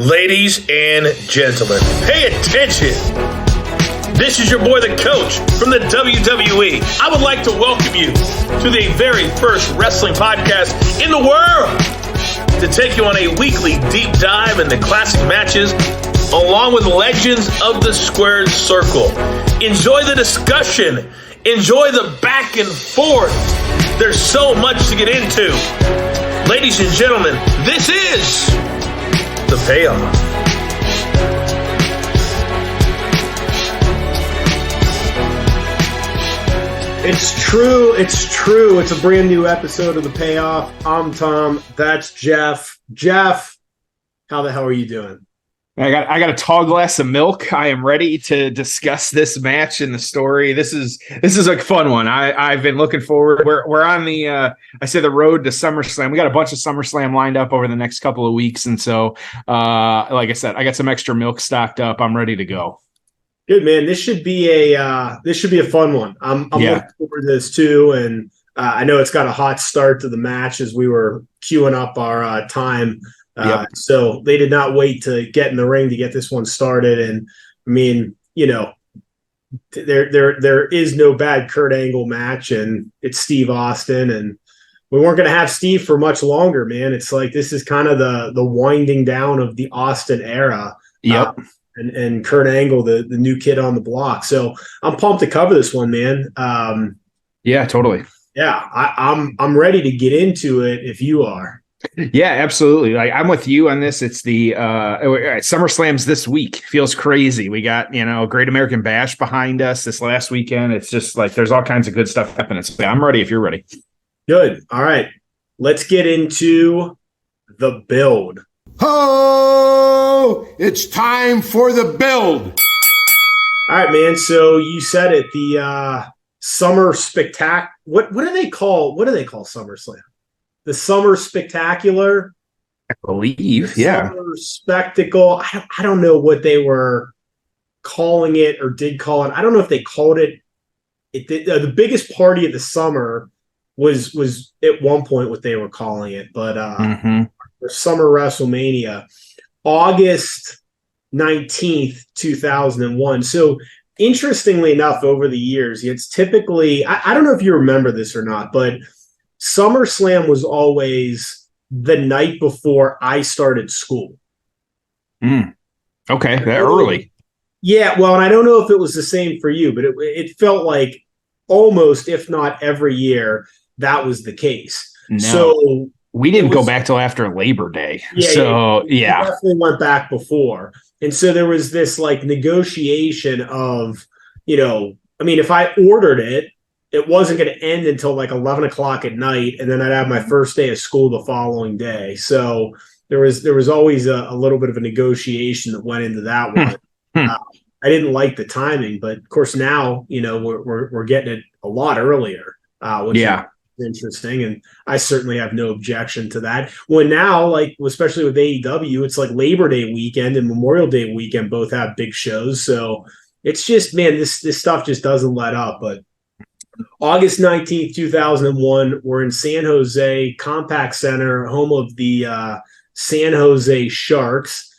Ladies and gentlemen, pay attention. This is your boy, the coach from the WWE. I would like to welcome you to the very first wrestling podcast in the world to take you on a weekly deep dive into classic matches along with legends of the squared circle. Enjoy the discussion. Enjoy the back and forth. There's so much to get into. Ladies and gentlemen, this is The Payoff. It's true. It's a brand new episode of The Payoff. I'm Tom. That's Jeff. Jeff, how the hell are you doing? I got a tall glass of milk. I am ready to discuss this match and the story. This is a fun one. I've been looking forward. We're on the the road to SummerSlam. We got a bunch of SummerSlam lined up over the next couple of weeks, and so like I said, I got some extra milk stocked up. I'm ready to go. Good, man. This should be a fun one. I'm looking forward to this too, and I know it's got a hot start to the match as we were queuing up our time. So they did not wait to get in the ring to get this one started. And I mean, you know, there is no bad Kurt Angle match, and it's Steve Austin, and we weren't going to have Steve for much longer, man. It's like this is kind of the winding down of the Austin era. Yep. And Kurt Angle, the new kid on the block. So I'm pumped to cover this one, man. Yeah, totally. Yeah, I'm ready to get into it if you are. Yeah, absolutely. Like I'm with you on this. It's the SummerSlam's this week. Feels crazy. We got, Great American Bash behind us this last weekend. It's just like there's all kinds of good stuff happening. So I'm ready if you're ready. Good. All right. Let's get into the build. Oh, it's time for the build. All right, man. So you said it, the summer spectac. What do they call SummerSlam? The Summer Spectacular, I believe, yeah. Summer Spectacle. I don't know what they were calling it or did call it. I don't know if they called it. The biggest party of the summer was at one point what they were calling it, but for Summer WrestleMania, August 19th, 2001. So interestingly enough, over the years, it's typically I don't know if you remember this or not, but SummerSlam was always the night before I started school. Okay, that early. Yeah, well, and I don't know if it was the same for you, but it felt like almost, if not every year, that was the case. No, so we didn't go back till after Labor Day. Yeah. Definitely went back before. And so there was this like negotiation of, if I ordered it, it wasn't going to end until like 11 o'clock at night, and then I'd have my first day of school the following day. So there was always a little bit of a negotiation that went into that one. I didn't like the timing, but of course now we're getting it a lot earlier, which is interesting, and I certainly have no objection to that. When now, like especially with AEW, it's like Labor Day weekend and Memorial Day weekend both have big shows, so it's just this stuff just doesn't let up. But August 19th, 2001, we're in San Jose Compact Center, home of the San Jose Sharks.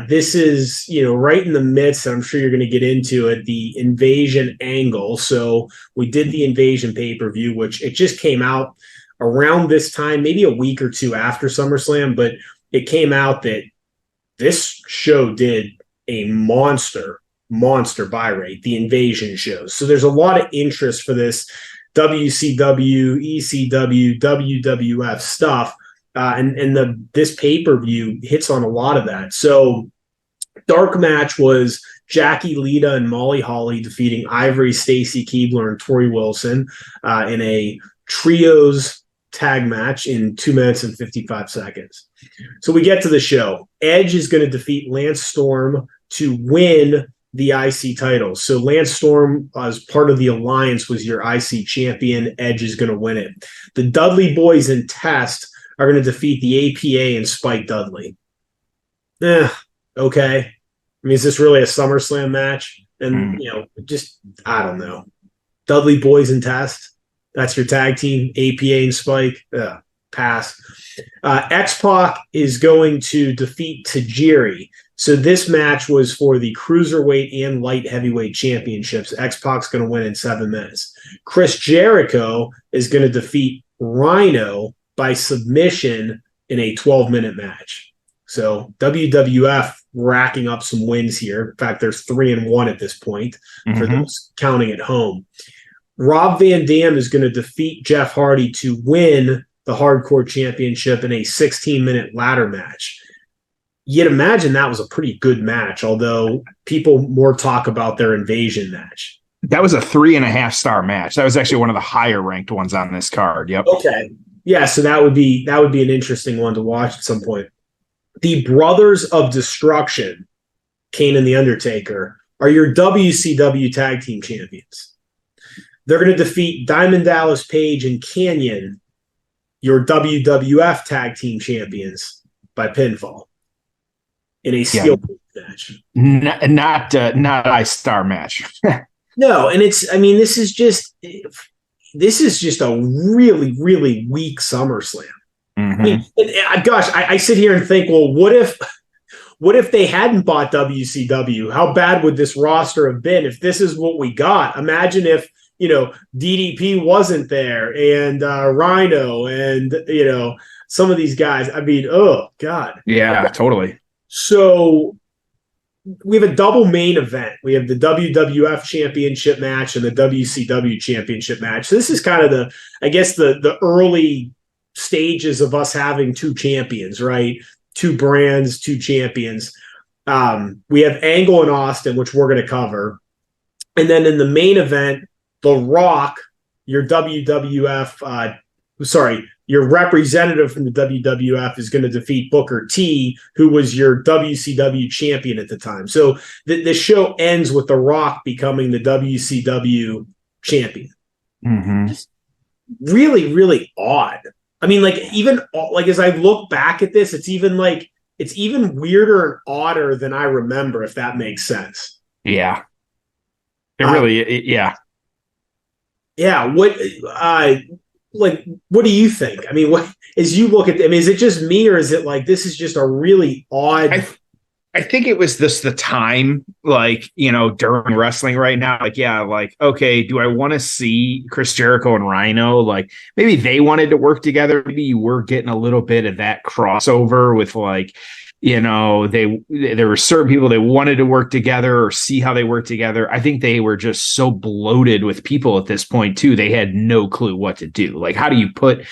This is, right in the midst, I'm sure you're going to get into it, the Invasion angle. So we did the Invasion pay-per-view, which it just came out around this time, maybe a week or two after SummerSlam, but it came out that this show did a monster buy rate, the Invasion shows. So there's a lot of interest for this WCW, ECW, WWF stuff. And this pay-per-view hits on a lot of that. So dark match was Jackie Lita and Molly Holly defeating Ivory, Stacy Keibler, and Tori Wilson in a trios tag match in 2 minutes and 55 seconds. So we get to the show. Edge is going to defeat Lance Storm to win the IC titles. So Lance Storm, as part of the alliance, was your IC champion. Edge is going to win it. The Dudley Boys and Test are going to defeat the APA and Spike Dudley. Okay. I mean, is this really a SummerSlam match? And, I don't know. Dudley Boys and Test, that's your tag team, APA and Spike. pass. X-Pac is going to defeat Tajiri. So this match was for the cruiserweight and light heavyweight championships. X-Pac's going to win in 7 minutes. Chris Jericho is going to defeat Rhino by submission in a 12-minute match. So WWF racking up some wins here. In fact, there's 3-1 at this point for those counting at home. Rob Van Dam is going to defeat Jeff Hardy to win the Hardcore Championship in a 16-minute ladder match. You'd imagine that was a pretty good match, although people more talk about their Invasion match. That was a 3.5-star match. That was actually one of the higher ranked ones on this card. Yep. Okay. Yeah, so that would be an interesting one to watch at some point. The Brothers of Destruction, Kane and The Undertaker, are your WCW Tag Team Champions. They're going to defeat Diamond Dallas Page and Kanyon, your WWF Tag Team Champions, by pinfall in a steel match. Not I-star match. No, and this is just a really, really weak SummerSlam. I mean, gosh, I sit here and think, well, what if they hadn't bought WCW? How bad would this roster have been if this is what we got? Imagine if, DDP wasn't there and Rhino and, some of these guys. I mean, oh, God. Yeah, totally. So we have a double main event. We have the WWF Championship match and the WCW Championship match. So this is kind of the early stages of us having two champions, right? Two brands, two champions. We have Angle and Austin, which we're going to cover. And then in the main event, The Rock, your your representative from the WWF is going to defeat Booker T, who was your WCW champion at the time. So the show ends with The Rock becoming the WCW champion. Just really, really odd. I mean, as I look back at this, it's even weirder and odder than I remember, if that makes sense. Yeah. It really, yeah. Yeah. What do you think? I mean, as you look at, is it just me, or is it like this is just a really odd? I think it was the time, during wrestling right now. Okay, do I want to see Chris Jericho and Rhino? Maybe they wanted to work together. Maybe you were getting a little bit of that crossover with there were certain people that wanted to work together or see how they work together. I think they were just so bloated with people at this point too. They had no clue what to do. How do you put,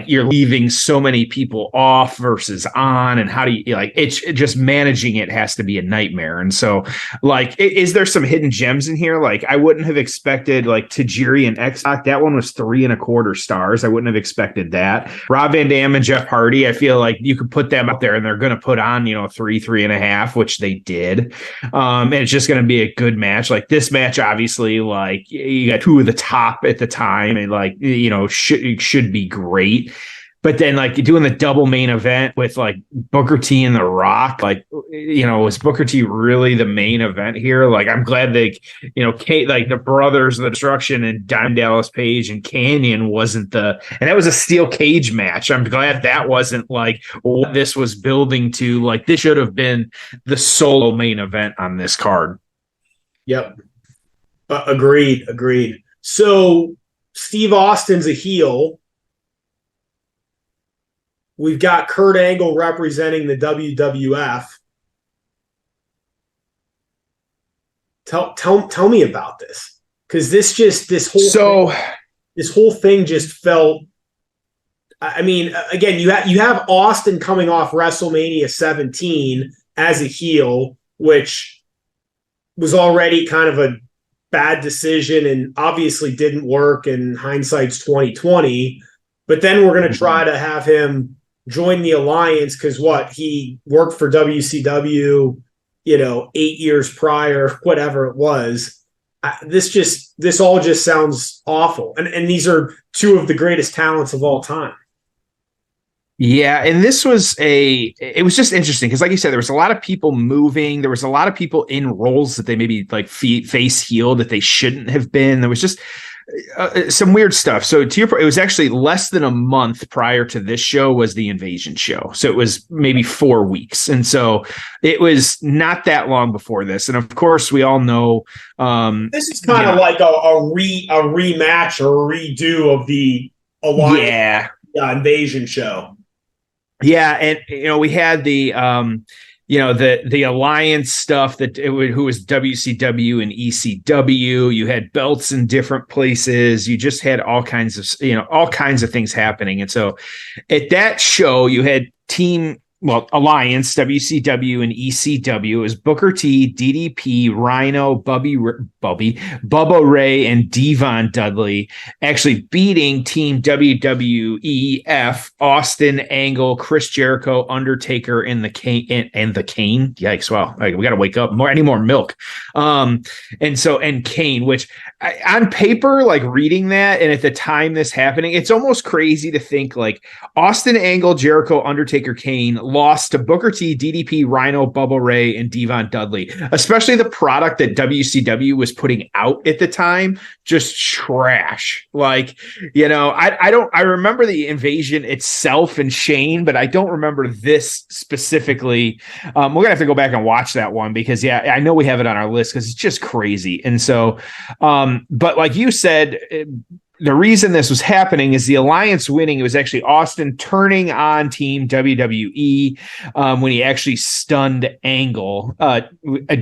you're leaving so many people off versus on, and how do you, it's just managing it has to be a nightmare. And so is there some hidden gems in here? I wouldn't have expected Tajiri and X-Pac. That one was 3.25 stars. I wouldn't have expected that. Rob Van Dam and Jeff Hardy, I feel like you could put them up there and they're going to put on 3.5, which they did, and it's just going to be a good match. This match, obviously, you got two of the top at the time, and should be great. But then, doing the double main event with Booker T and The Rock, was Booker T really the main event here? I'm glad they, Kate, the Brothers of the Destruction and Diamond Dallas Page and Kanyon wasn't and that was a steel cage match. I'm glad that wasn't what this was building to. This should have been the solo main event on this card. Yep. Agreed. So Steve Austin's a heel. We've got Kurt Angle representing the WWF. Tell me about this, because this whole thing just felt. I mean, again, you have Austin coming off WrestleMania 17 as a heel, which was already kind of a bad decision and obviously didn't work. And hindsight's 2020. But then we're going to try to have him join the alliance because he worked for WCW, 8 years prior, whatever it was. This all just sounds awful. And these are two of the greatest talents of all time. Yeah, and it was just interesting because, like you said, there was a lot of people moving. There was a lot of people in roles that they maybe face heel that they shouldn't have been. There was just some weird stuff. So to your point, it was actually less than a month prior to this show was the Invasion show. So it was maybe 4 weeks. And so it was not that long before this. And of course, we all know this is kind of like a rematch or a redo of the Alliance Invasion show. Yeah, and we had the the Alliance stuff who was WCW and ECW. You had belts in different places. You just had all kinds of things happening. And so at that show, you had Alliance, WCW, and ECW. It was Booker T, DDP, Rhino, Bubba Ray, and Devon Dudley actually beating Team WWEF, Austin, Angle, Chris Jericho, Undertaker, and the Kane. Yikes! Wow, we got to wake up. Any more milk? And Kane, which on paper, like reading that, and at the time this happening, it's almost crazy to think like Austin, Angle, Jericho, Undertaker, Kane lost to Booker T, DDP, Rhino, Bubba Ray, and Devon Dudley. Especially the product that WCW was putting out at the time, just trash. Like, I remember the Invasion itself and Shane, but I don't remember this specifically. We're gonna have to go back and watch that one because I know we have it on our list because it's just crazy. And so, but like you said, the reason this was happening is the Alliance winning. It was actually Austin turning on Team WWE when he actually stunned Angle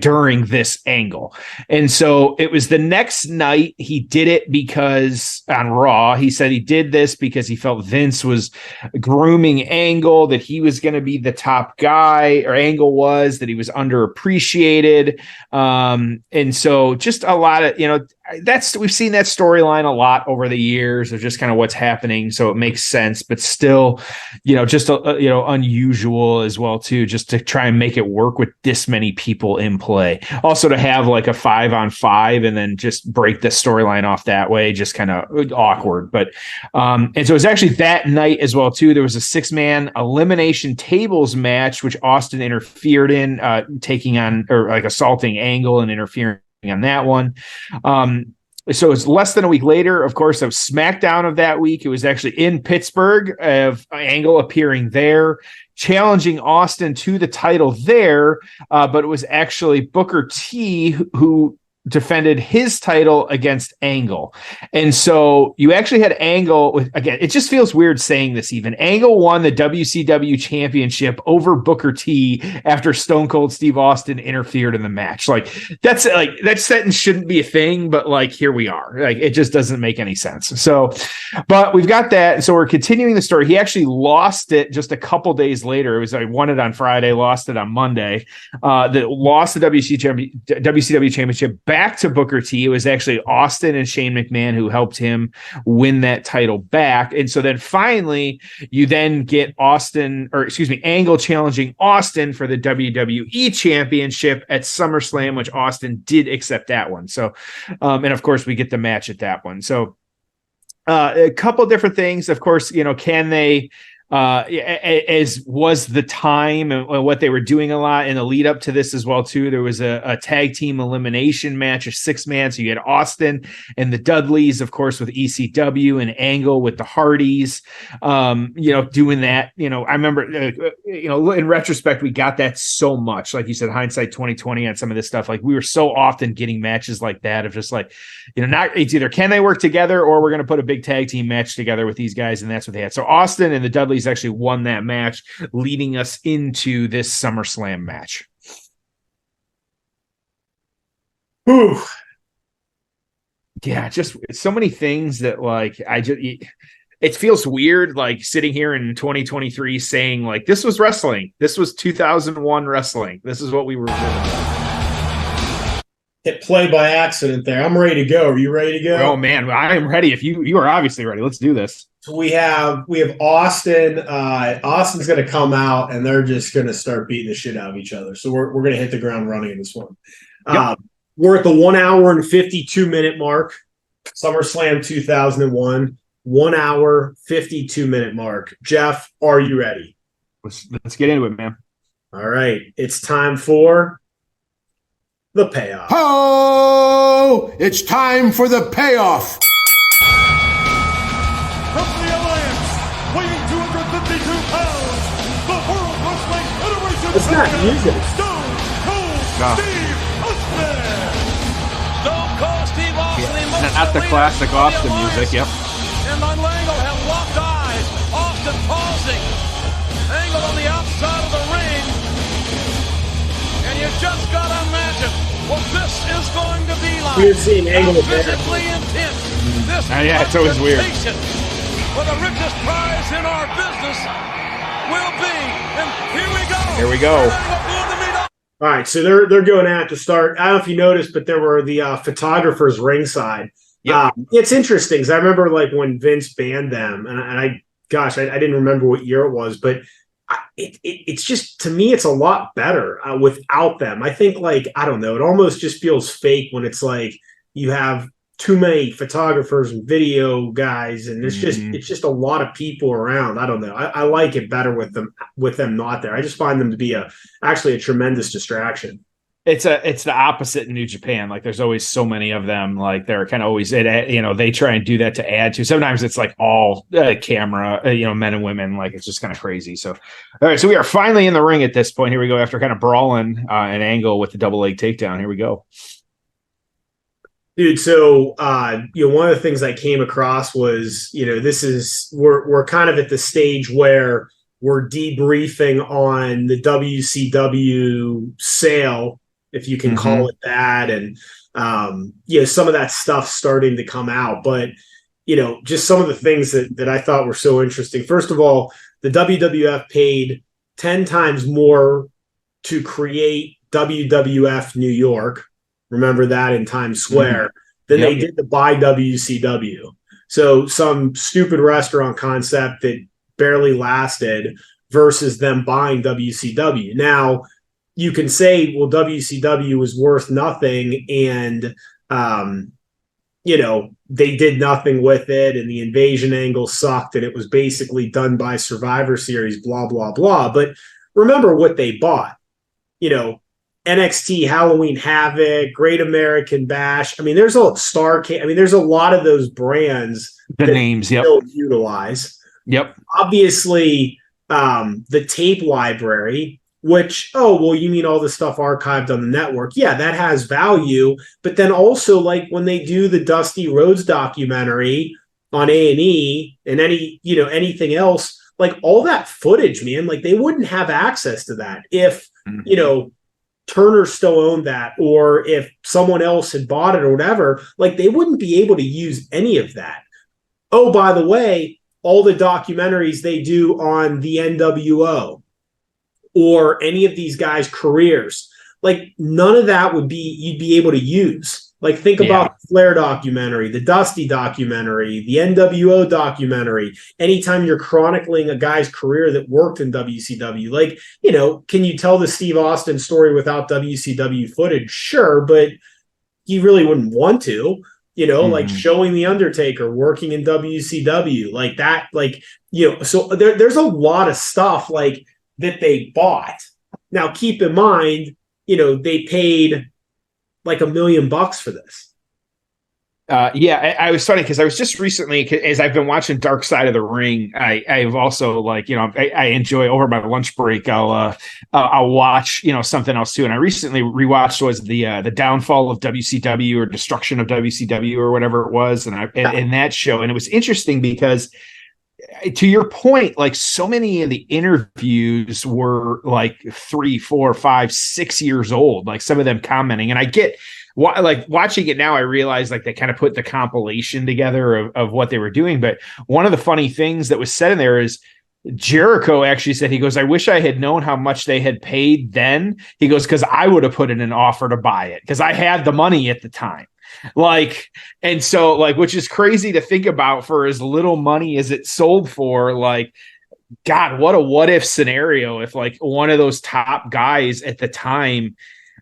during this angle. And so it was the next night he did it because on Raw, he said he did this because he felt Vince was grooming Angle, that he was going to be the top guy, or Angle was, that he was underappreciated. And so just a lot of, we've seen that storyline a lot over the years of just kind of what's happening. So it makes sense, but still, just, unusual as well too, just to try and make it work with this many people in play. Also to have like a 5-on-5 and then just break the storyline off that way, just kind of awkward. But, and so it was actually that night as well too. There was a 6-man elimination tables match, which Austin interfered in, taking on, or like assaulting Angle and interfering on that one. So it's less than a week later, of course, of SmackDown of that week. It was actually in Pittsburgh, of Angle appearing there, challenging Austin to the title there. But it was actually Booker T who defended his title against Angle. And so you actually had Angle with, again, it just feels weird saying this even. Angle won the WCW championship over Booker T after Stone Cold Steve Austin interfered in the match. Like that sentence shouldn't be a thing, but like here we are. Like it just doesn't make any sense. So, but we've got that. So we're continuing the story. He actually lost it just a couple days later. It was I won it on Friday, lost it on Monday. Lost the WCW championship back to Booker T. It was actually Austin and Shane McMahon who helped him win that title back. And so then finally you then get Angle challenging Austin for the WWE championship at SummerSlam, which Austin did accept that one. So, and of course we get the match at that one. So a couple different things, of course, can they, as was the time and what they were doing a lot in the lead up to this as well too. There was a tag team elimination match, a 6-man. So you had Austin and the Dudleys, of course, with ECW, and Angle with the Hardys, doing that. I remember, in retrospect, we got that so much, like you said, hindsight 2020 on some of this stuff. Like we were so often getting matches like that of just like, it's either can they work together or we're going to put a big tag team match together with these guys. And that's what they had. So Austin and the Dudleys actually won that match, leading us into this SummerSlam match. Whew. Yeah, just so many things that it feels weird, like sitting here in 2023 saying like this was wrestling. This was 2001 wrestling. This is what we were doing. Hit play by accident there. I'm ready to go. Are you ready to go? Oh man, I am ready. If you are obviously ready, let's do this. So we have Austin. Austin's going to come out, and they're just going to start beating the shit out of each other. So we're going to hit the ground running in this one. Yep. We're at the 1 hour and 52-minute mark. SummerSlam 2001. 1 hour 52-minute mark. Jeff, are you ready? Let's get into it, man. All right, it's time for the payoff. Oh, it's time for the payoff. It's not music. No. Not the classic Austin music, yep. And Angle have locked eyes. Austin pausing. Angle on the outside of the ring. And you just got to imagine what this is going to be like. We're seeing Angle physically intense. This yeah, it's always weird. For the richest prize in our business will be. And here we go. Here we go. All right, so they're going at to start. I don't know if you noticed, but there were the photographers ringside. Yep. It's interesting because I remember like when Vince banned them, and I didn't remember what year it was, but it's just, to me, it's a lot better without them. I think, like, I don't know, it almost just feels fake when it's like you have too many photographers and video guys, and it's just a lot of people around. I don't know. I like it better with them not there. I just find them to be actually a tremendous distraction. It's the opposite in New Japan. Like, there's always so many of them. Like, they're kind of always, they try and do that to add to. Sometimes it's like all camera, men and women. Like, it's just kind of crazy. So, all right. So we are finally in the ring at this point. Here we go. After kind of brawling an Angle with the double leg takedown. Here we go. Dude, so one of the things I came across was, we're kind of at the stage where we're debriefing on the WCW sale, if you can call it that, and some of that stuff starting to come out. But just some of the things that I thought were so interesting. First of all, the WWF paid 10 times more to create WWF New York. Remember that, in Times Square, than they did to buy WCW. So some stupid restaurant concept that barely lasted versus them buying WCW. Now, you can say, well, WCW was worth nothing, and they did nothing with it, and the invasion angle sucked, and it was basically done by Survivor Series, blah, blah, blah. But remember what they bought. NXT, Halloween Havoc, Great American Bash. I mean, there's a there's a lot of those brands the names, yep. Still utilize. Yep. Obviously, the tape library, which, you mean all the stuff archived on the network? Yeah, that has value. But then also, like, when they do the Dusty Rhodes documentary on A&E and anything else, like, all that footage, man, like, they wouldn't have access to that if Turner still owned that, or if someone else had bought it or whatever. Like, they wouldn't be able to use any of that. Oh, by the way, all the documentaries they do on the NWO or any of these guys' careers, like, none of that you'd be able to use. Like, think about the Flair documentary, the Dusty documentary, the NWO documentary. Anytime you're chronicling a guy's career that worked in WCW, like, can you tell the Steve Austin story without WCW footage? Sure, but you really wouldn't want to, like showing The Undertaker working in WCW, like that, so there's a lot of stuff like that they bought. Now, keep in mind, they paid like $1 million for this. I was funny because I was just recently, as I've been watching Dark Side of the Ring, I've also, like, I enjoy, over my lunch break, I'll watch, something else too. And I recently rewatched was the Downfall of WCW, or Destruction of WCW, or whatever it was. And in that show, and it was interesting because, to your point, like, so many of the interviews were like 3, 4, 5, 6 years old, like some of them commenting. And I get, like, watching it now, I realize, like, they kind of put the compilation together of what they were doing. But one of the funny things that was said in there is Jericho actually said, he goes, I wish I had known how much they had paid then. He goes, because I would have put in an offer to buy it because I had the money at the time. Like, and so, like, which is crazy to think about, for as little money as it sold for. Like, God, what a what if scenario if, like, one of those top guys at the time,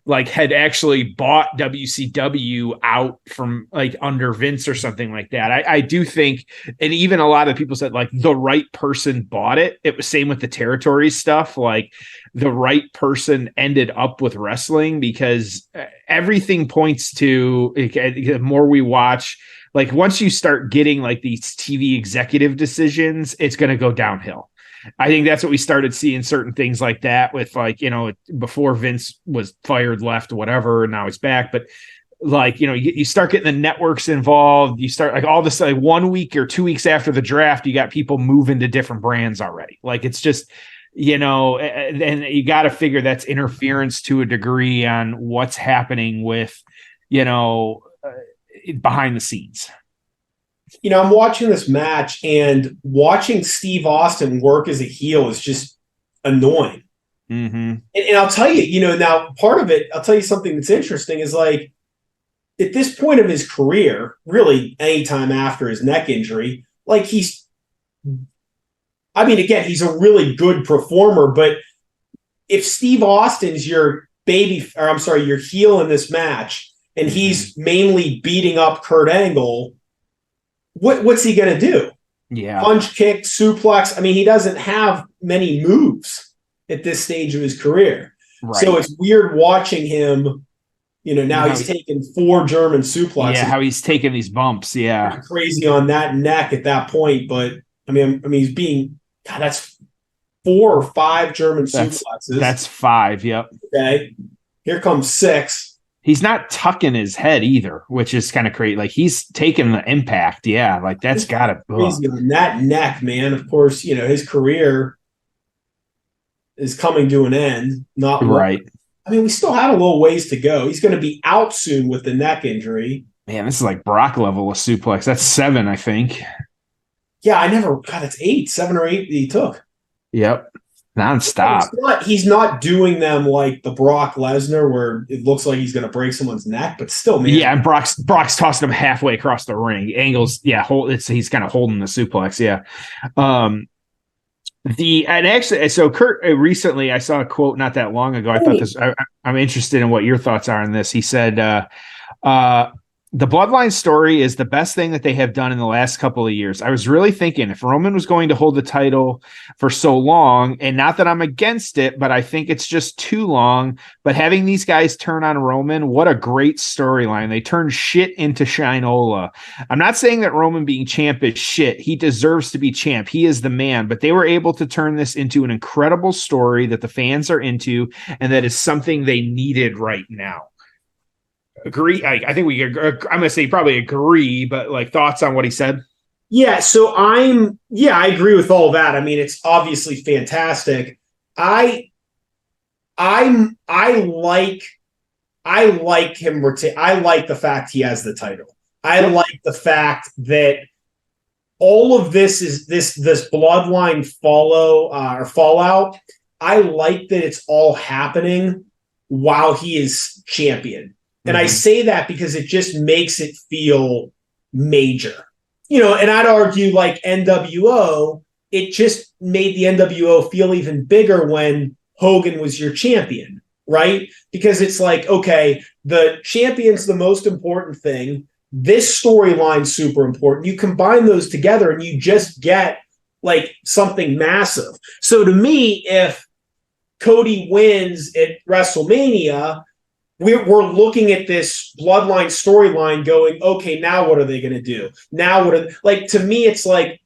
like, had actually bought WCW out from, like, under Vince or something like that. I do think, and even a lot of people said, like, the right person bought it. It was same with the territory stuff. Like, the right person ended up with wrestling, because everything points to, the more we watch, like, once you start getting, like, these TV executive decisions, it's going to go downhill. I think that's what we started seeing certain things like that with, like, before Vince was fired, left, whatever, and now he's back. But like, you start getting the networks involved. You start like all this, like 1 week or 2 weeks after the draft, you got people moving to different brands already. Like, it's just, and you got to figure that's interference to a degree on what's happening with, behind the scenes. I'm watching this match, and watching Steve Austin work as a heel is just annoying. Mm-hmm. And I'll tell you, now part of it, I'll tell you something that's interesting is, like, at this point of his career, really anytime after his neck injury, like he's a really good performer, but if Steve Austin's your heel in this match, and he's mainly beating up Kurt Angle, what's he going to do? Yeah. Punch, kick, suplex. I mean, he doesn't have many moves at this stage of his career. Right. So it's weird watching him. Now he's taken 4 German suplexes. Yeah, how he's taking these bumps. Yeah. Pretty crazy on that neck at that point. But, I mean, he's being – God, that's 4 or 5 German suplexes. That's 5, yep. Okay. Here comes 6. He's not tucking his head either, which is kind of crazy. Like, he's taking the impact. Yeah, like that's got to – crazy on that neck, man. Of course, his career is coming to an end. Not right. I mean, we still have a little ways to go. He's going to be out soon with the neck injury. Man, this is like Brock level of suplex. That's 7, I think. Yeah, that's 8, 7 or 8 that he took. Yep. Nonstop. He's not doing them like the Brock Lesnar where it looks like he's going to break someone's neck, but still, man. Yeah, and Brock's tossing him halfway across the ring. Angles, yeah, he's kind of holding the suplex, yeah. So Kurt, recently I saw a quote not that long ago. I thought this. I'm interested in what your thoughts are on this. He said, the Bloodline story is the best thing that they have done in the last couple of years. I was really thinking if Roman was going to hold the title for so long, and not that I'm against it, but I think it's just too long. But having these guys turn on Roman, what a great storyline. They turned shit into Shinola. I'm not saying that Roman being champ is shit. He deserves to be champ. He is the man. But they were able to turn this into an incredible story that the fans are into, and that is something they needed right now. Agree. I think I'm going to say probably agree, but like thoughts on what he said? Yeah. So I agree with all that. I mean, it's obviously fantastic. I like him. I like the fact he has the title. I like the fact that all of this is this bloodline fallout. I like that it's all happening while he is champion. And I say that because it just makes it feel major. And I'd argue like NWO, it just made the NWO feel even bigger when Hogan was your champion, right? Because it's like, okay, the champion's the most important thing. This storyline's super important. You combine those together and you just get like something massive. So to me, if Cody wins at WrestleMania, we're looking at this bloodline storyline going, okay, now what are they going to do? Now to me, it's like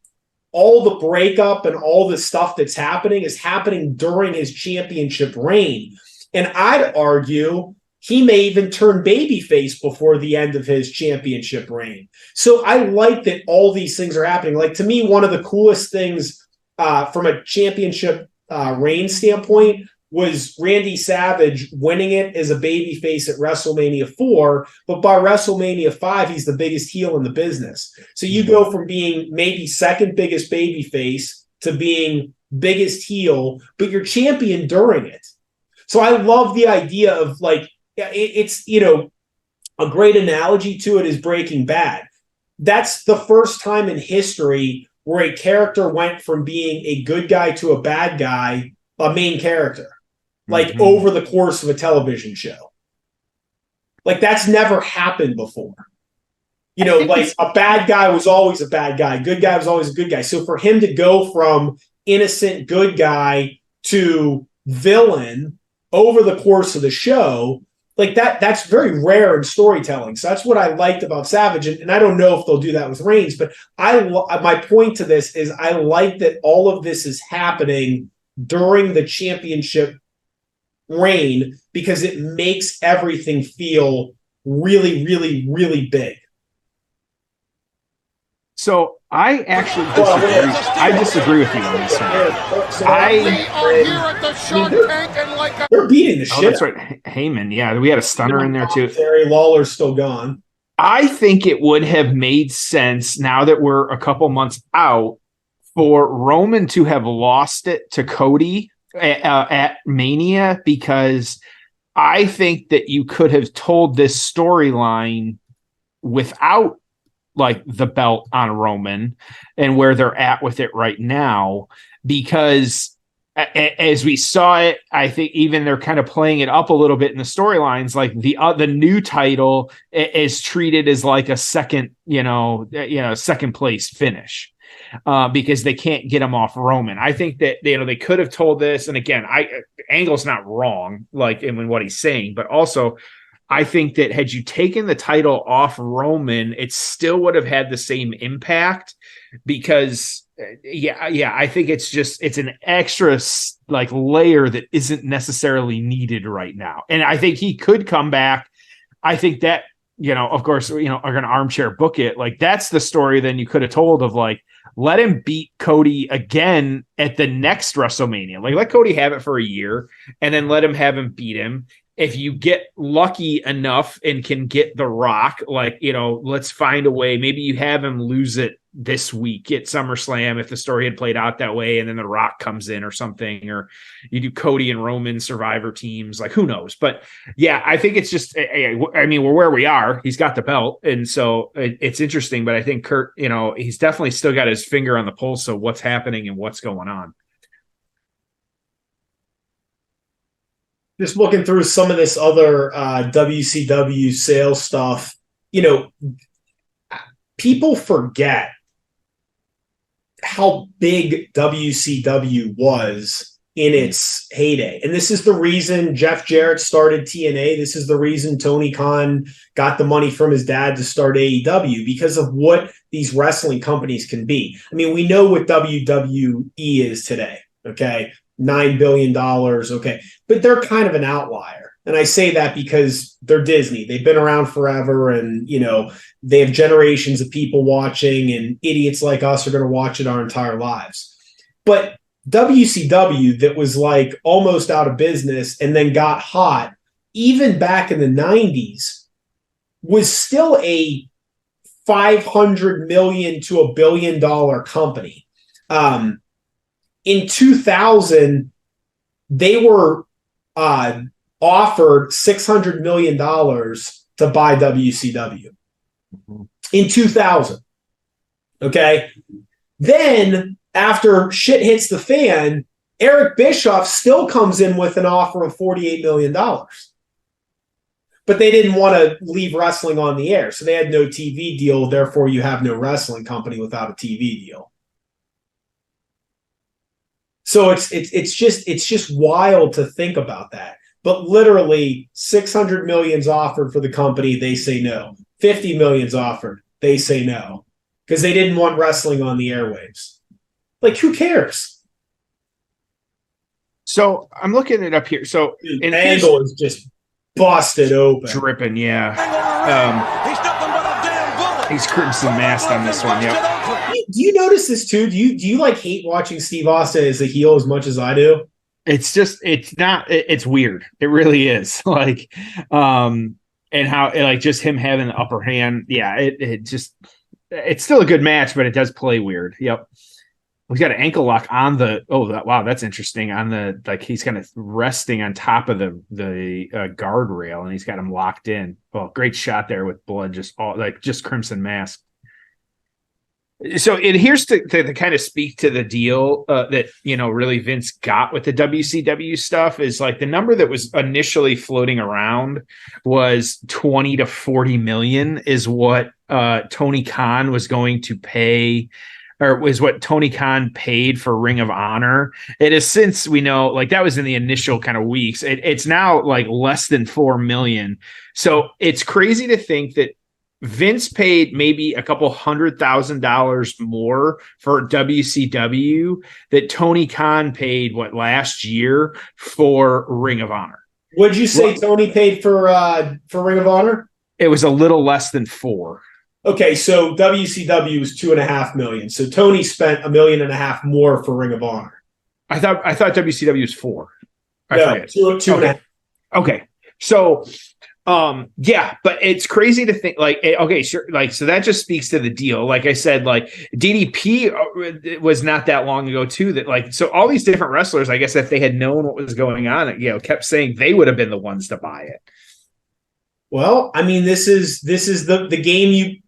all the breakup and all the stuff that's happening is happening during his championship reign. And I'd argue he may even turn babyface before the end of his championship reign. So I like that all these things are happening. Like, to me, one of the coolest things from a championship reign standpoint was Randy Savage winning it as a babyface at WrestleMania 4, but by WrestleMania 5, he's the biggest heel in the business. So you go from being maybe second biggest babyface to being biggest heel, but you're champion during it. So I love the idea of like, it's, a great analogy to it is Breaking Bad. That's the first time in history where a character went from being a good guy to a bad guy, a main character. Like over the course of a television show. Like that's never happened before. Like a bad guy was always a bad guy. Good guy was always a good guy. So for him to go from innocent good guy to villain over the course of the show, like that's very rare in storytelling. So that's what I liked about Savage. And I don't know if they'll do that with Reigns, but my point to this is I like that all of this is happening during the championship reign because it makes everything feel really, really, really big. So I actually disagree. I disagree with you on this one. They're beating the shit. That's right. Heyman. Yeah, we had a stunner in there too. Terry Lawler's still gone. I think it would have made sense now that we're a couple months out for Roman to have lost it to Cody at Mania, because I think that you could have told this storyline without like the belt on Roman and where they're at with it right now, because as we saw it, I think even they're kind of playing it up a little bit in the storylines. Like the new title is treated as like a second place finish because they can't get him off Roman. I think that they could have told this, and again, Angle's not wrong like in what he's saying, but also I think that had you taken the title off Roman, it still would have had the same impact because, I think it's an extra like layer that isn't necessarily needed right now. And I think he could come back. I think that, of course, are going to armchair book it. Like that's the story then you could have told of like, let him beat Cody again at the next WrestleMania. Like let Cody have it for a year and then let him have him beat him. If you get lucky enough and can get The Rock, like, let's find a way. Maybe you have him lose it this week at SummerSlam if the story had played out that way, and then The Rock comes in or something, or you do Cody and Roman Survivor teams, like who knows? But yeah, I think it's just, I mean, we're where we are. He's got the belt, and so it's interesting. But I think Kurt, he's definitely still got his finger on the pulse of what's happening and what's going on. Just looking through some of this other WCW sales stuff, people forget how big WCW was in its heyday. And this is the reason Jeff Jarrett started TNA. This is the reason Tony Khan got the money from his dad to start AEW, because of what these wrestling companies can be. I mean, we know what WWE is today, okay? $9 billion. Okay. But they're kind of an outlier. And I say that because they're Disney. They've been around forever, and, they have generations of people watching, and idiots like us are going to watch it our entire lives. But WCW, that was like almost out of business and then got hot, even back in the 90s, was still a $500 million to $1 billion company. In 2000, they were offered $600 million to buy WCW. In 2000. Okay. Then, after shit hits the fan, Eric Bischoff still comes in with an offer of $48 million. But they didn't want to leave wrestling on the air. So they had no TV deal. Therefore, you have no wrestling company without a TV deal. So it's just wild to think about that. But literally, $600 million's offered for the company. They say no. $50 million's offered. They say no, because they didn't want wrestling on the airwaves. Like, who cares? So I'm looking it up here. So Angle is just busted open, dripping. Yeah. He's crimson masked on this one. Yep. Do you notice this too? Do you like hate watching Steve Austin as a heel as much as I do? It's weird. It really is. Like, and how like just him having the upper hand. Yeah. It's still a good match, but it does play weird. Yep. He's got an ankle lock on wow, that's interesting. On the, like, he's kind of resting on top of the guardrail, and he's got him locked in. Oh, great shot there with blood, just crimson mask. So here's to kind of speak to the deal that, really Vince got with the WCW stuff is like the number that was initially floating around was 20 to 40 million is what Tony Khan was going to pay or is what Tony Khan paid for Ring of Honor. It is, since we know, like that was in the initial kind of weeks. It's now like less than $4 million. So it's crazy to think that Vince paid maybe a couple $100,000 more for WCW that Tony Khan paid last year for Ring of Honor. What'd you say Tony paid for Ring of Honor? It was a little less than 4. Okay, so WCW was $2.5 million. So Tony spent $1.5 million more for Ring of Honor. I thought WCW was 4. I forget. Two and a half. Okay. So yeah, but it's crazy to think okay, sure. So that just speaks to the deal. Like I said, DDP was not that long ago too, that so all these different wrestlers, I guess if they had known what was going on, kept saying they would have been the ones to buy it. Well, I mean, this is the game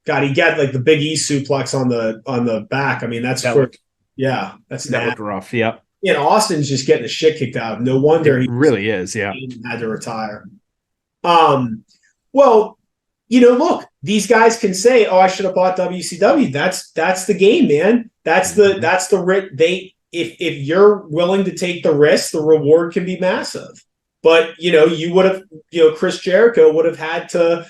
God, he got the Big E suplex on the back. I mean, that's that looked rough. Yep. Yeah, Austin's just getting the shit kicked out. No wonder he really is. Yeah, had to retire. Well, look, these guys can say, "Oh, I should have bought WCW." That's the game, man. That's the risk. If you're willing to take the risk, the reward can be massive. But you would have, Chris Jericho would have had to,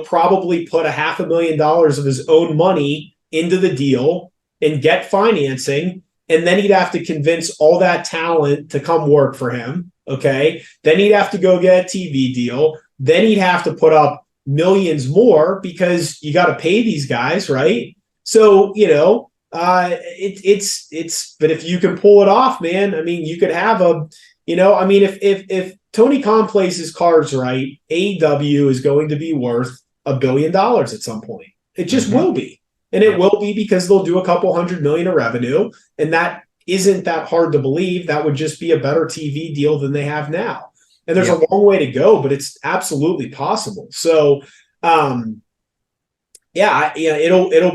probably put $500,000 of his own money into the deal and get financing. And then he'd have to convince all that talent to come work for him. Okay. Then he'd have to go get a TV deal. Then he'd have to put up millions more because you got to pay these guys, right? So, but if you can pull it off, man, I mean, you could have if Tony Khan plays his cards right, AEW is going to be worth $1 billion at some point. It just will be. And it will be because they'll do a couple $100 million of revenue. And that isn't that hard to believe. That would just be a better TV deal than they have now. And there's a long way to go, but it's absolutely possible. So, it'll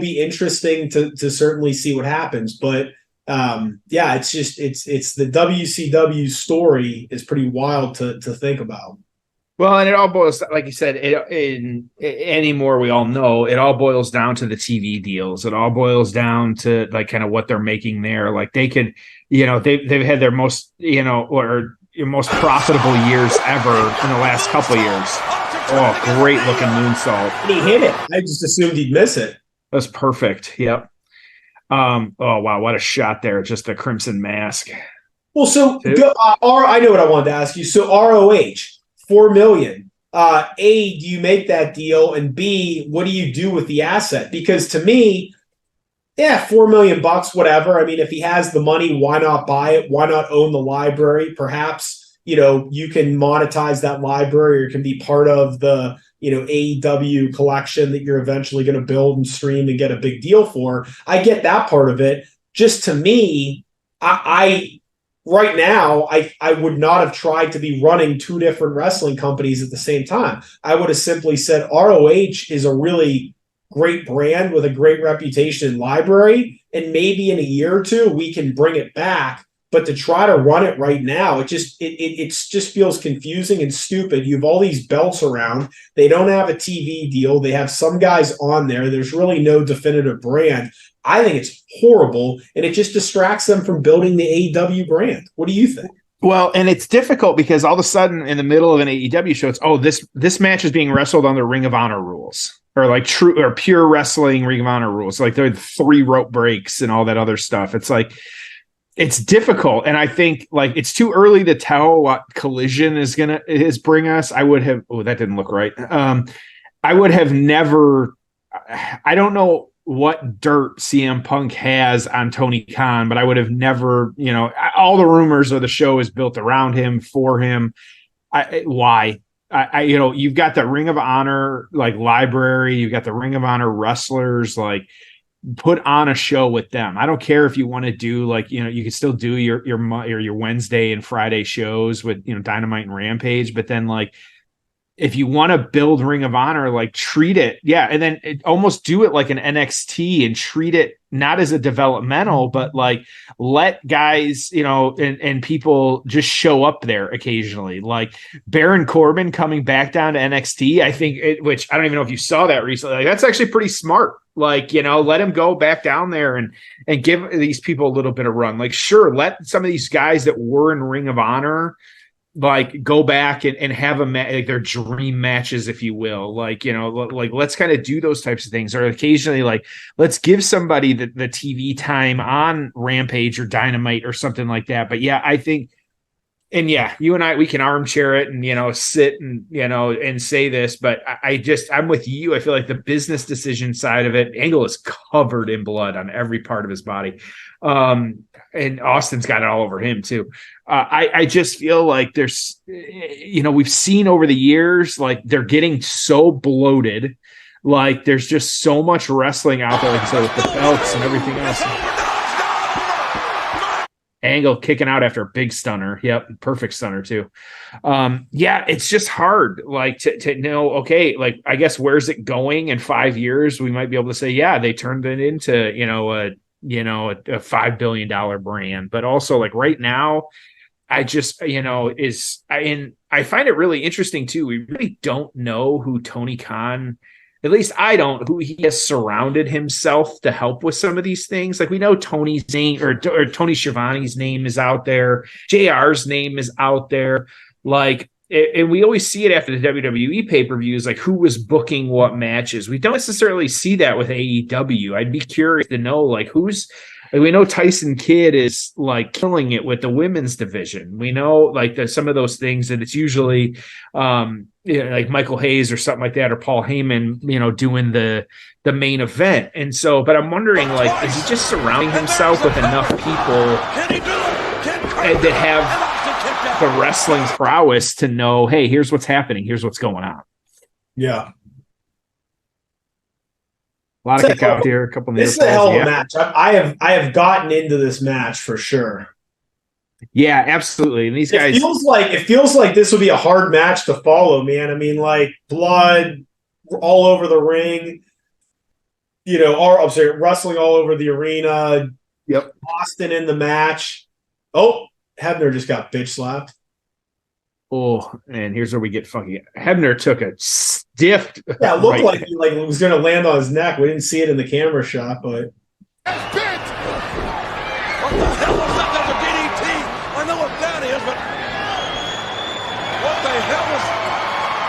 be interesting to certainly see what happens. But it's the WCW story is pretty wild to think about. Well, and it all boils, like you said, anymore we all know, it all boils down to the TV deals. It all boils down to kind of what they're making there. Like they could, they've had their most, or most profitable years ever in the last couple of years. Oh, great looking moonsault. He hit it. I just assumed he'd miss it. That's perfect. Yep. Oh wow, what a shot there! Just a Crimson Mask. Well, so I know what I wanted to ask you. So ROH. $4 million. A, do you make that deal? And B, what do you do with the asset? Because to me, $4 million, whatever. I mean, if he has the money, why not buy it? Why not own the library? Perhaps, you can monetize that library, or it can be part of the, AEW collection that you're eventually going to build and stream and get a big deal for. I get that part of it. Just to me, right now, I would not have tried to be running two different wrestling companies at the same time. I would have simply said ROH is a really great brand with a great reputation and library, and maybe in a year or two we can bring it back. But to try to run it right now, it just feels confusing and stupid. You have all these belts around. They don't have a TV deal. They have some guys on there. There's really no definitive brand. I think it's horrible, and it just distracts them from building the AEW brand. What do you think? Well, and it's difficult because all of a sudden in the middle of an AEW show, it's, this match is being wrestled on the Ring of Honor rules, or true or pure wrestling Ring of Honor rules. Like there are 3 rope breaks and all that other stuff. It's difficult. And I think it's too early to tell what Collision is bring us. I would have, that didn't look right. I would have never, I don't know what dirt CM Punk has on Tony Khan, but I would have never, all the rumors of the show is built around him, for him. Why? You've got the Ring of Honor library, you've got the Ring of Honor wrestlers, put on a show with them. I don't care if you want to do you can still do your Wednesday and Friday shows with Dynamite and Rampage, but then if you want to build Ring of Honor, treat it. Yeah. And then almost do it like an NXT and treat it not as a developmental, but let guys, and people just show up there occasionally. Baron Corbin coming back down to NXT. I think which I don't even know if you saw that recently. That's actually pretty smart. Like, let him go back down there and give these people a little bit of run. Like, sure, let some of these guys that were in Ring of Honor, like, go back and have like their dream matches, if you will. Like, like, let's kind of do those types of things. Or occasionally, like, let's give somebody the TV time on Rampage or Dynamite or something like that. But yeah, I think, and yeah, you and I, we can armchair it and, sit and, and say this, but I'm with you. I feel like the business decision side of it, Angle is covered in blood on every part of his body. And Austin's got it all over him too. I just feel like there's, we've seen over the years, like, they're getting so bloated. Like, there's just so much wrestling out there, like I said, with the belts and everything else. Angle kicking out after a big stunner. Yep. Perfect stunner too. Yeah, it's just hard, like, to know, okay, like, I guess, where's it going in 5 years? We might be able to say, yeah, they turned it into, a $5 billion brand, but also, like, right now, I just, I find it really interesting too. We really don't know who Tony Khan, at least I don't, who he has surrounded himself to help with some of these things. Like, we know Tony's name or Tony Schiavone's name is out there. JR's name is out there. Like, and we always see it after the WWE pay-per-views, like, who was booking what matches. We don't necessarily see that with AEW. I'd be curious to know, like, we know Tyson Kidd is, like, killing it with the women's division. We know, like, some of those things that it's usually like Michael Hayes or something like that, or Paul Heyman, doing the main event. And so, but I'm wondering, like, is he just surrounding himself with enough people that have the wrestling prowess to know, hey, here's what's happening, here's what's going on? Yeah. A lot of kick out here. A couple of this is a hell of a match. I have gotten into this match for sure. Yeah, absolutely. And these guys, it feels like this would be a hard match to follow, man. I mean, like, blood all over the ring. Wrestling all over the arena. Yep. Austin in the match. Oh, Hebner just got bitch slapped. Oh, and here's where we get funky. Hebner took a stiff. Yeah, it looked like he was going to land on his neck. We didn't see it in the camera shot, but. What the hell was that? That's a DDT. I know what that is, but what the hell was?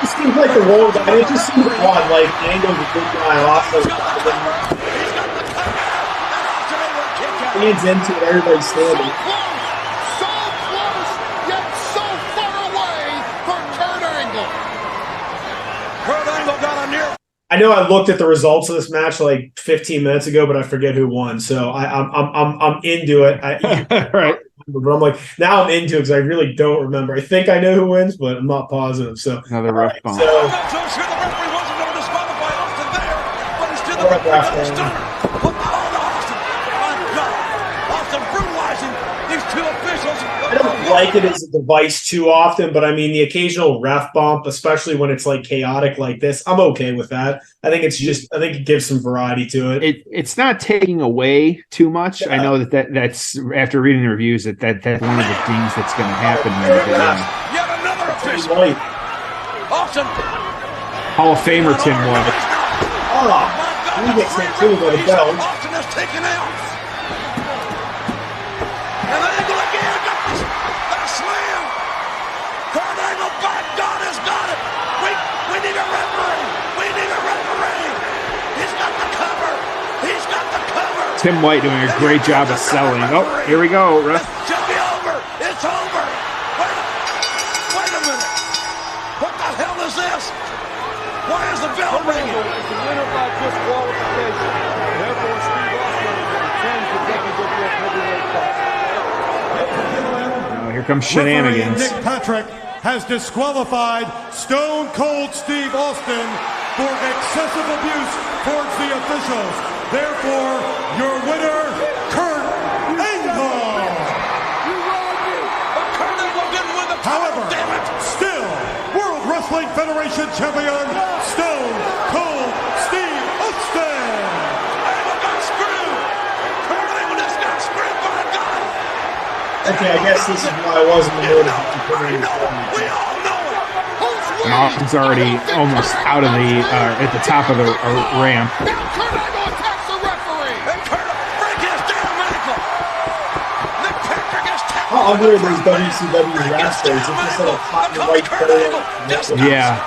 It seems like the roll. It just seems odd. Like, Angle's a good guy. Austin. Hands into it. Everybody's standing. I know I looked at the results of this match like 15 minutes ago, but I forget who won. So I'm into it. Right. But I'm like, now I'm into it because I really don't remember. I think I know who wins, but I'm not positive. So another rough bump. I'm not so sure the referee wasn't going to disqualify Austin there, but instead the referee got the stunner. Put the hold on Austin. My God. Austin brutalizing these two officials. I don't like it as a device too often, but I mean, the occasional ref bump, especially when it's like chaotic like this, I'm okay with that. I think it gives some variety to it. It's not taking away too much. Yeah. I know that's after reading the reviews that's one of the things that's going to happen. Yet another official. Austin. Hall of Famer Tim White. Oh, he gets hit too by the belt. Austin has taken out. And Angle again got the slam. Kurt Angle, by God, has got it. We need a referee. We need a referee. He's got the cover. He's got the cover. Tim White doing a great job of selling. Oh, here we go. It should be over. It's over. Wait a minute. What the hell is this? Why is the bell ringing? It's the winner by disqualification. Therefore, Steve Austin retains the WWE Heavyweight title. Here comes shenanigans. Nick Patrick has disqualified Stone Cold Steve Austin for excessive abuse towards the officials. Therefore, your winner, Kurt Angle. However, still World Wrestling Federation champion, Stone Cold Steve Austin. Angle got screwed. Kurt Angle just got screwed, by God. Okay, I guess this is why I wasn't in the mood. We all know it. Who's And Austin's already almost out of the at the top of the ramp. Now Kurt Angle attacks the referee. And Kurt breaking his damn ankle. Nick Patrick is tapping. How ugly are those WCW wrestlers? It's just like a hot and white photo. Yeah.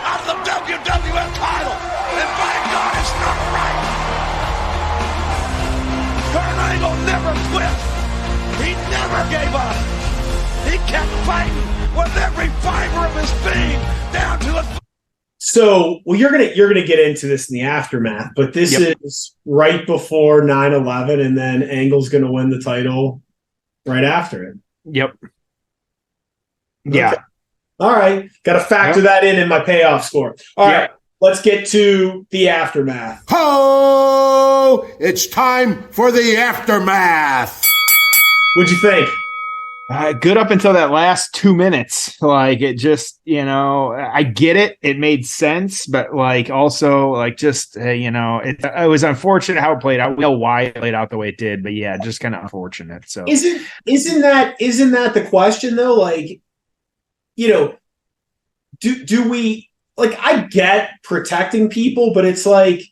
Out of the WWF title. And by God, it's not right. Kurt Angle never quit. He never gave up. He kept fighting with every fiber of his being down to the. So, well, you're gonna get into this in the aftermath, but this is right before 9/11, and then Angle's gonna win the title right after it. Yep. Okay. Yeah. All right. Got to factor that in my payoff score. All right. Let's get to the aftermath. Ho! It's time for the aftermath. What'd you think? Good up until that last 2 minutes. Like, it just, I get it. It made sense, but like also like just, it was unfortunate how it played out. We know why it played out the way it did, but yeah, just kind of unfortunate. So isn't that the question though? Like, do we, like, I get protecting people, but it's like,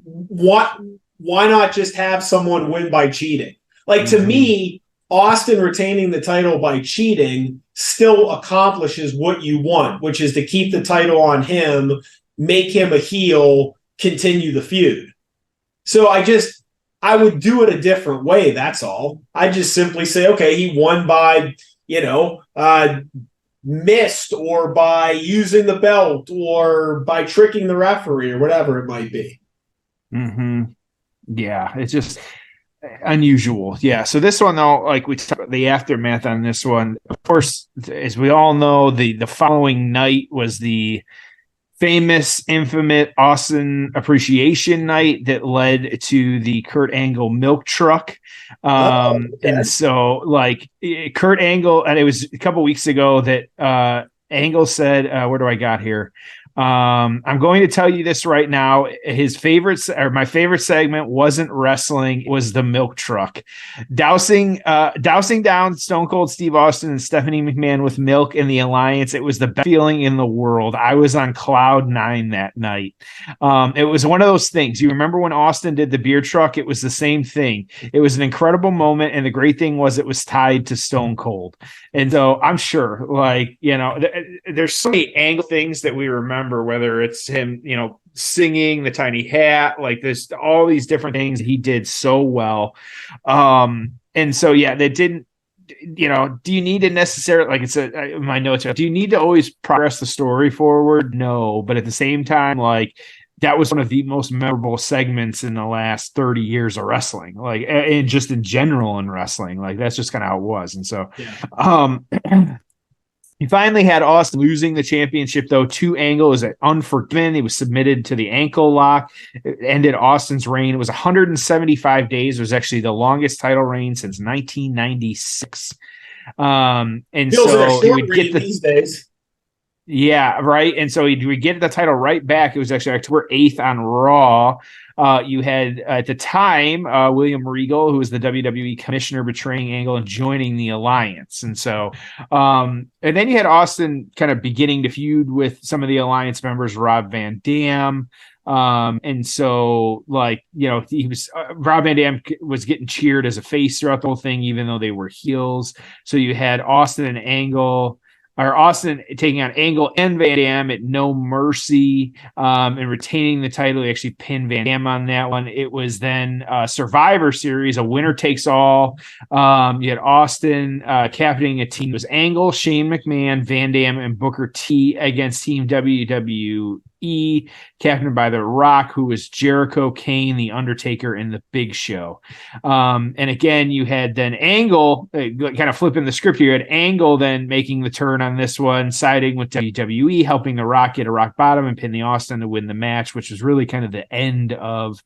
why not just have someone win by cheating? Like, to me, Austin retaining the title by cheating still accomplishes what you want, which is to keep the title on him, make him a heel, continue the feud. So I would do it a different way. That's all. I just simply say, okay, he won by, missed, or by using the belt, or by tricking the referee, or whatever it might be. Mm-hmm. Yeah, it's just unusual. Yeah. So this one, though, like we talked about the aftermath on this one, of course, as we all know, the following night was the famous, infamous Austin Appreciation Night that led to the Kurt Angle milk truck. And so, like, Kurt Angle, and it was a couple weeks ago that Angle said, where do I got here? I'm going to tell you this right now. My favorite segment wasn't wrestling, it was the milk truck. Dousing down Stone Cold Steve Austin and Stephanie McMahon with milk in the Alliance. It was the best feeling in the world. I was on cloud 9 that night. It was one of those things. You remember when Austin did the beer truck? It was the same thing. It was an incredible moment. And the great thing was it was tied to Stone Cold. And so I'm sure, like, there's so many Angle things that we remember, whether it's him, singing, the tiny hat, like there's all these different things he did so well. And so, yeah, they didn't, do you need to necessarily, like it's my notes, do you need to always progress the story forward? No. But at the same time, like, that was one of the most memorable segments in the last 30 years of wrestling, like, and just in general in wrestling, like that's just kind of how it was. And so, he finally had Austin losing the championship, though, to Angle. It was unforgiven. He was submitted to the ankle lock. It ended Austin's reign. It was 175 days. It was actually the longest title reign since 1996. And Feels so like a he short would read get these days. Yeah, right. And so he would get the title right back. It was actually October 8th on Raw. You had, at the time, William Regal, who was the WWE commissioner, betraying Angle and joining the Alliance. And so, and then you had Austin kind of beginning to feud with some of the Alliance members, Rob Van Dam. And so, like, he was, Rob Van Dam was getting cheered as a face throughout the whole thing, even though they were heels. So you had Austin and Angle, or Austin taking on Angle and Van Dam at No Mercy, and retaining the title. He actually pinned Van Dam on that one. It was then Survivor Series, a winner takes all. You had Austin captaining a team. It was Angle, Shane McMahon, Van Dam, and Booker T against Team WWE, captained by The Rock, who was Jericho, Kane, The Undertaker, and The Big Show. And again, you had then Angle, kind of flipping the script here, you had Angle then making the turn on this one, siding with WWE, helping The Rock get a rock bottom and pin the Austin to win the match, which was really kind of the end of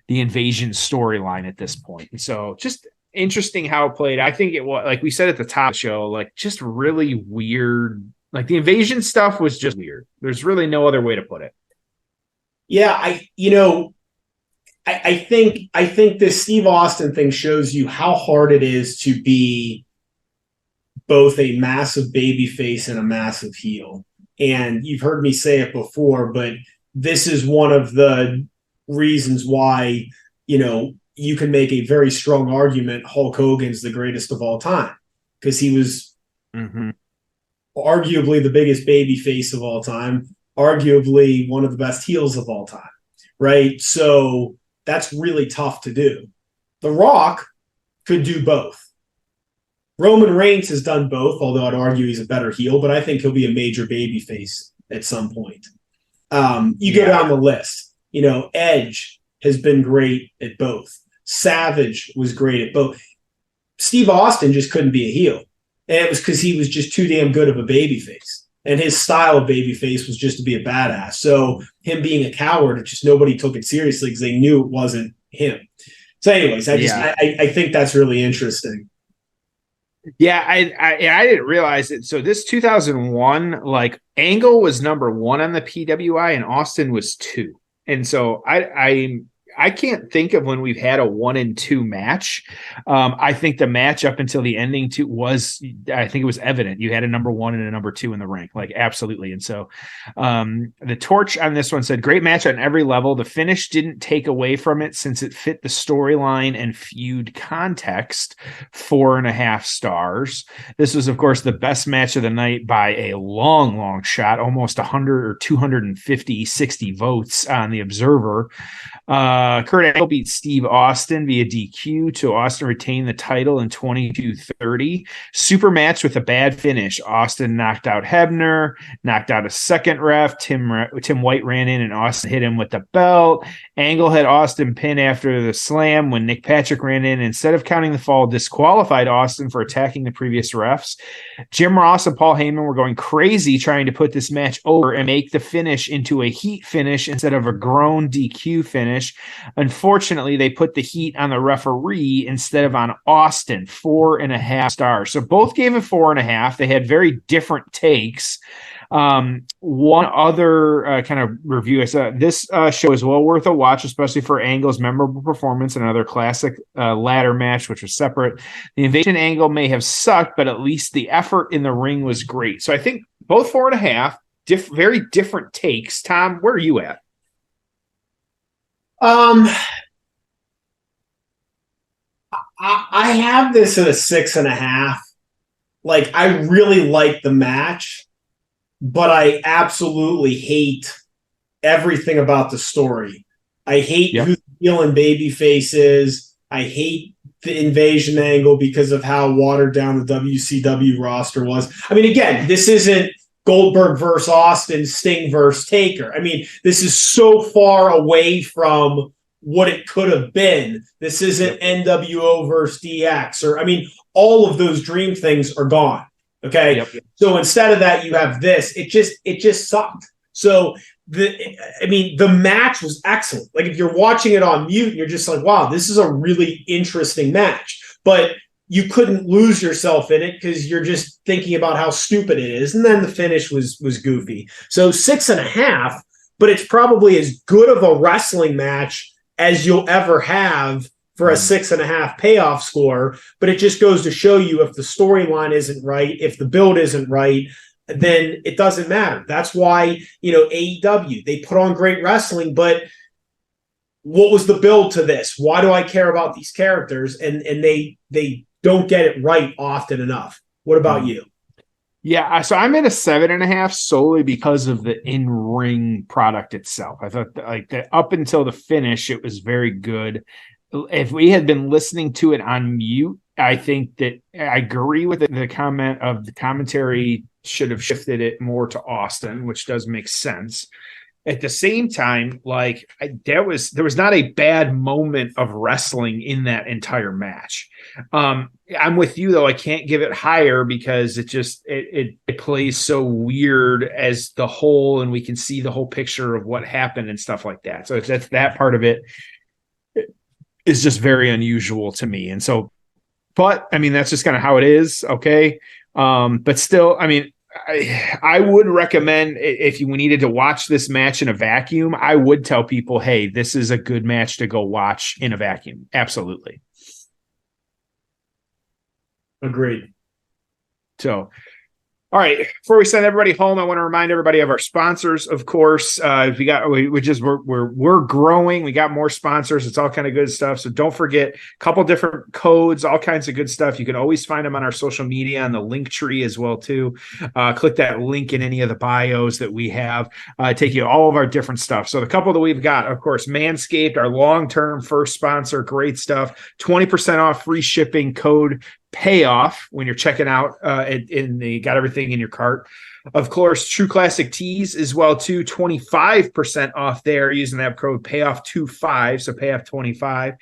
the Invasion storyline at this point. And so just interesting how it played. I think it was, like we said at the top of the show, like just really weird. Like the Invasion stuff was just weird. There's really no other way to put it. Yeah, I think this Steve Austin thing shows you how hard it is to be both a massive baby face and a massive heel. And you've heard me say it before, but this is one of the reasons why, you can make a very strong argument Hulk Hogan's the greatest of all time, because he was arguably the biggest baby face of all time, arguably one of the best heels of all time, right? So that's really tough to do. The Rock could do both. Roman Reigns has done both, although I'd argue he's a better heel, but I think he'll be a major babyface at some point. Go down the list. Edge has been great at both. Savage was great at both. Steve Austin just couldn't be a heel. And it was because he was just too damn good of a babyface. And his style of babyface was just to be a badass. So him being a coward, it just nobody took it seriously because they knew it wasn't him. So anyways, I think that's really interesting. Yeah, I didn't realize it. So this 2001, like Angle was number 1 on the PWI and Austin was 2. And so I can't think of when we've had a 1 and 2 match. I think the match up until the ending I think it was evident. You had a number 1 and a number 2 in the rank, like absolutely. And so the torch on this one said, great match on every level. The finish didn't take away from it since it fit the storyline and feud context. 4.5 stars. This was, of course, the best match of the night by a long shot, almost 100 or 250, 60 votes on the Observer. Kurt Angle beat Steve Austin via DQ to Austin retain the title in 22:30. Super match with a bad finish. Austin knocked out Hebner, knocked out a second ref. Tim White ran in and Austin hit him with the belt. Angle had Austin pin after the slam when Nick Patrick ran in. Instead of counting the fall, disqualified Austin for attacking the previous refs. Jim Ross and Paul Heyman were going crazy trying to put this match over and make the finish into a heat finish instead of a groan DQ finish. Unfortunately, they put the heat on the referee instead of on Austin. 4.5 stars. So both gave it 4.5. They had very different takes. One other kind of review I saw, this show is well worth a watch, especially for Angle's memorable performance and another classic ladder match, which was separate. The invasion angle may have sucked, but at least the effort in the ring was great. So I think both 4.5, very different takes. Tom, where are you at? I have this at a 6.5. Like, I really like the match, but I absolutely hate everything about the story. I hate who the heel and babyface is. I hate the invasion angle because of how watered down the WCW roster was. I mean, again, this isn't Goldberg versus Austin, Sting versus Taker. I mean, this is so far away from what it could have been. This isn't NWO versus DX, or, I mean, all of those dream things are gone. Okay. Yep. So instead of that, you have this. It just sucked. So the match was excellent. Like, if you're watching it on mute, you're just like, wow, this is a really interesting match. But you couldn't lose yourself in it because you're just thinking about how stupid it is. And then the finish was goofy. So 6.5, but it's probably as good of a wrestling match as you'll ever have for a 6.5 payoff score. But it just goes to show you, if the storyline isn't right, if the build isn't right, then it doesn't matter. That's why, AEW, they put on great wrestling, but what was the build to this? Why do I care about these characters? And they don't get it right often enough. What about you? Yeah, so I'm at a 7.5 solely because of the in-ring product itself. I thought that up until the finish, it was very good. If we had been listening to it on mute, I think that I agree with the comment of the commentary should have shifted it more to Austin, which does make sense. At the same time, there was not a bad moment of wrestling in that entire match. I'm with you though. I can't give it higher because it plays so weird as the whole, and we can see the whole picture of what happened and stuff like that. So that's that part of it is just very unusual to me. And so, but I mean, that's just kind of how it is. Okay. But still, I mean, I would recommend, if you needed to watch this match in a vacuum, I would tell people, hey, this is a good match to go watch in a vacuum. Absolutely. Agreed. So, all right. Before we send everybody home, I want to remind everybody of our sponsors. Of course, we're growing. We got more sponsors. It's all kind of good stuff. So don't forget, a couple different codes, all kinds of good stuff. You can always find them on our social media on the link tree as well too. Click that link in any of the bios that we have. Take you all of our different stuff. So the couple that we've got, of course, Manscaped, our long-term first sponsor, great stuff. 20% off, free shipping, code payoff when you're checking out you got everything in your cart. Of course, True Classic Tees as well too, 25% off there using that code payoff25, so payoff 25.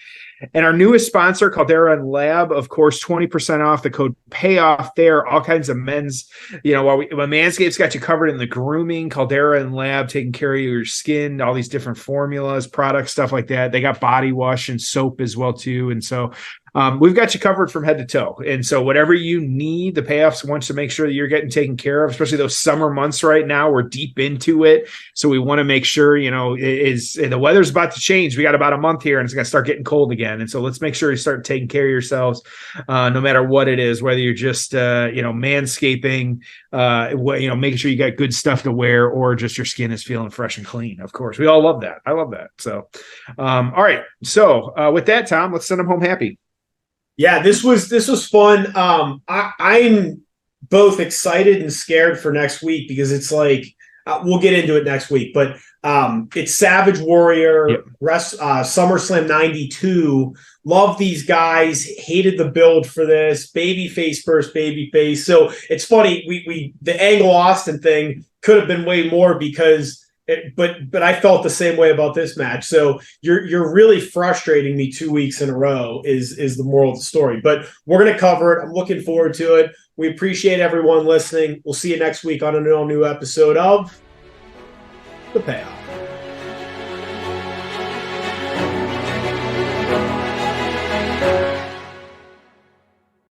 And our newest sponsor, Caldera and Lab, of course, 20% off, the code payoff there. All kinds of men's, while Manscaped's got you covered in the grooming, Caldera and Lab taking care of your skin, all these different formulas, products, stuff like that. They got body wash and soap as well too. And so we've got you covered from head to toe. And so whatever you need, the Payoffs wants to make sure that you're getting taken care of, especially those summer months right now. We're deep into it. So we want to make sure, the weather's about to change. We got about a month here and it's going to start getting cold again. And so let's make sure you start taking care of yourselves, no matter what it is, whether you're just, manscaping, making sure you got good stuff to wear, or just your skin is feeling fresh and clean. Of course, we all love that. I love that. So, all right. So with that, Tom, let's send them home happy. Yeah, this was fun. I'm both excited and scared for next week because it's like we'll get into it next week, but it's Savage Warrior, yep. SummerSlam 92. Love these guys. Hated the build for this. Babyface versus babyface. So it's funny. We the Angle Austin thing could have been way more because. But I felt the same way about this match. So you're really frustrating me 2 weeks in a row is the moral of the story. But we're going to cover it. I'm looking forward to it. We appreciate everyone listening. We'll see you next week on an all-new episode of The Payoff.